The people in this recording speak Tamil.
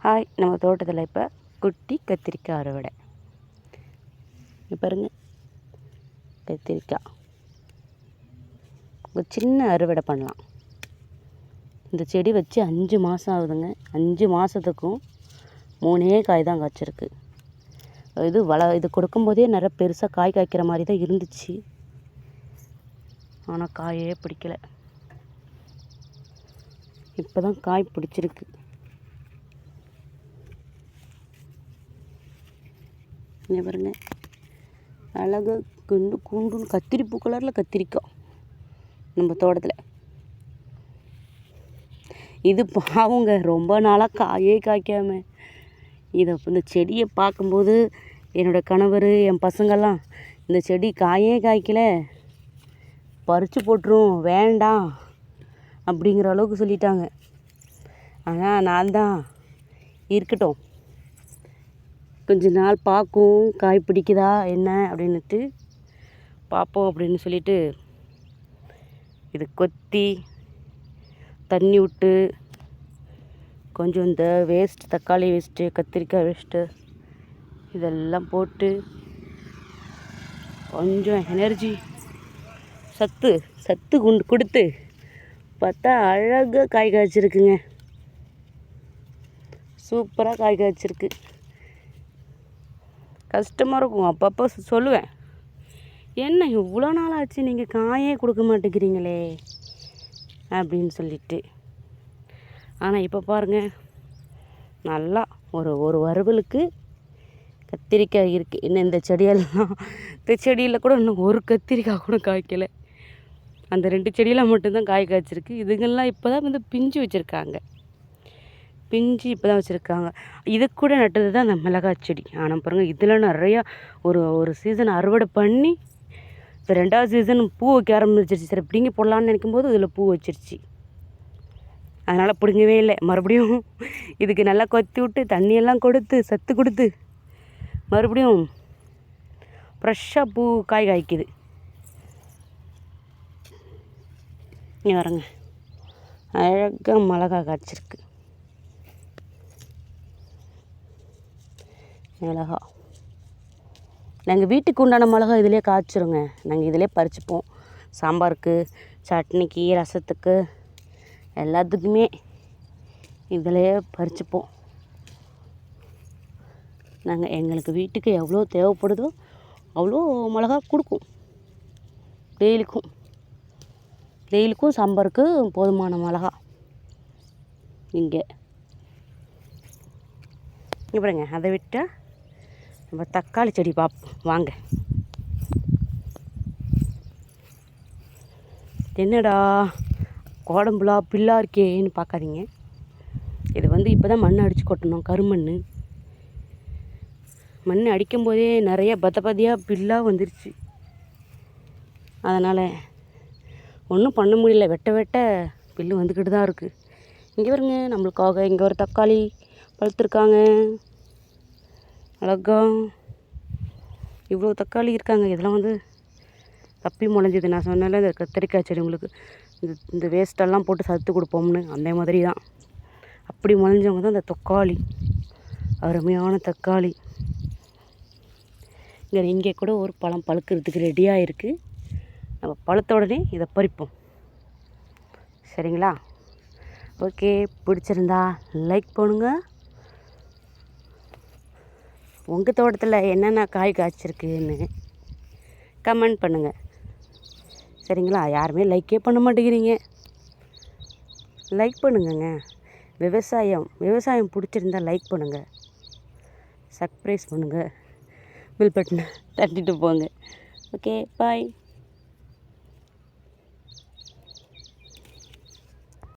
ஹாய், நம்ம தோட்டத்தில் இப்போ குட்டி கத்திரிக்காய் அறுவடை. பாருங்க, கத்திரிக்காய் ஒரு சின்ன அறுவடை பண்ணலாம். இந்த செடி வச்சு 5 மாதம் ஆகுதுங்க. 5 மாதத்துக்கும் 3 காய் தான் காய்ச்சிருக்கு. இது கொடுக்கும்போதே நிறைய பெருசாக காய் காய்க்கிற மாதிரி தான் இருந்துச்சு. ஆனால் காயே பிடிக்கல. இப்போ தான் காய் பிடிச்சிருக்கு. இங்கே பாருங்க, அழகாக குண்டுன்னு கத்திரிப்பூ கலரில் கத்திரிக்காய் நம்ம தோட்டத்தில். இது பாவங்க, ரொம்ப நாளாக காயே காய்க்காம. இந்த செடியை பார்க்கும்போது என்னோடய கணவர், என் பசங்கள்லாம் இந்த செடி காயே காய்க்கலை, பறித்து போட்டுரும், வேண்டாம் அப்படிங்கிற அளவுக்கு சொல்லிட்டாங்க. ஆனால் நான் தான் இருக்கட்டும், கொஞ்ச நாள் பார்க்கும், காய் பிடிக்குதா என்ன அப்படின்னுட்டு பார்ப்போம் அப்படின்னு சொல்லிட்டு இது கொத்தி தண்ணி விட்டு கொஞ்சம் இந்த தக்காளி வேஸ்ட்டு, கத்திரிக்காய் வேஸ்ட்டு இதெல்லாம் போட்டு கொஞ்சம் எனர்ஜி சத்து கொடுத்து பார்த்தா அழகாக காய் காய்ச்சிருக்குங்க. சூப்பராக காய் காய்ச்சிருக்கு. கஷ்டமாக இருக்கும். அப்பப்போ சொல்லுவேன், என்ன இவ்வளோ நாள் ஆச்சு நீங்கள் காயே கொடுக்க மாட்டேங்கிறீங்களே அப்படின்னு சொல்லிட்டு. ஆனால் இப்போ பாருங்கள், நல்லா ஒரு வறுவலுக்கு கத்திரிக்காய் இருக்குது. இன்னும் இந்த செடியில் கூட இன்னும் ஒரு கத்திரிக்காய் கூட காய்க்கலை. அந்த 2 செடியில் மட்டும்தான் காய் காய்ச்சிருக்கு. இதுங்கெல்லாம் இப்போ தான் பிஞ்சு வச்சுருக்காங்க. இப்போ தான் வச்சுருக்காங்க. இது கூட நட்டது தான் அந்த மிளகாய் செடி. ஆனால் பாருங்கள், இதில் நிறையா ஒரு சீசன் அறுவடை பண்ணி இப்போ 2வது சீசன் பூ வைக்க ஆரம்பிச்சிருச்சு. சரி பிடிங்கி போடலான்னு நினைக்கும்போது இதில் பூ வச்சிருச்சு. அதனால் பிடுங்கவே இல்லை. மறுபடியும் இதுக்கு நல்லா கொத்தி விட்டு தண்ணியெல்லாம் கொடுத்து சத்து கொடுத்து மறுபடியும் ஃப்ரெஷ்ஷாக காய் காய்க்குது. இங்கே வரங்க, அழகாக மிளகாய் காய்ச்சிருக்கு. மிளகா நாங்கள் வீட்டுக்கு உண்டான மிளகா இதிலே காய்ச்சிருங்க. நாங்கள் இதிலே பறிச்சுப்போம். சாம்பாருக்கு, சட்னிக்கு, ரசத்துக்கு எல்லாத்துக்குமே இதிலே பறிச்சுப்போம். நாங்கள் எங்களுக்கு வீட்டுக்கு எவ்வளோ தேவைப்படுதோ அவ்வளோ மிளகா கொடுக்கும். டெய்லிக்கும் சாம்பாருக்கு போதுமான மிளகா. இங்கே பாருங்க, அதை விட்டால் நம்ம தக்காளி செடி பார்ப்போம் வாங்க. என்னடா கோடம்புலா பில்லா இருக்கேன்னு பார்க்காதீங்க. இது இப்போ தான் மண் அடித்து கொட்டணும். மண் அடிக்கும்போதே நிறைய பதப்பதியாக பில்லாக வந்துருச்சு. அதனால் ஒன்றும் பண்ண முடியல. வெட்ட பில்லு வந்துக்கிட்டு தான் இருக்குது. இங்கே பாருங்க, நம்மளுக்காக இங்கே ஒரு தக்காளி பழுத்துருக்காங்க. அழகா இவ்வளோ தக்காளி இருக்காங்க. இதெல்லாம் தப்பி முளைஞ்சிது. நான் சொன்னால இந்த கத்திரிக்காய் செடி உங்களுக்கு இந்த வேஸ்ட்டெல்லாம் போட்டு சத்து கொடுப்போம்னு, அந்த மாதிரி தான். அப்படி முளைஞ்சவங்க தான் இந்த தக்காளி, அருமையான தக்காளி. இங்கே கூட ஒரு பழம் பழுக்கிறதுக்கு ரெடியாக இருக்குது. நம்ம பழத்த உடனே இதை பறிப்போம். சரிங்களா? ஓகே, பிடிச்சிருந்தா லைக் பண்ணுங்க. உங்கள் தோட்டத்தில் என்னென்ன காய் காய்ச்சிருக்குன்னு கமெண்ட் பண்ணுங்கள். சரிங்களா? யாருமே லைக்கே பண்ண மாட்டேங்கிறீங்க. லைக் பண்ணுங்கங்க. விவசாயம் பிடிச்சிருந்தா லைக் பண்ணுங்கள், சப்ஸ்கிரைப் பண்ணுங்கள், பெல் பட்டனை தட்டிட்டு போங்க. ஓகே, பாய்.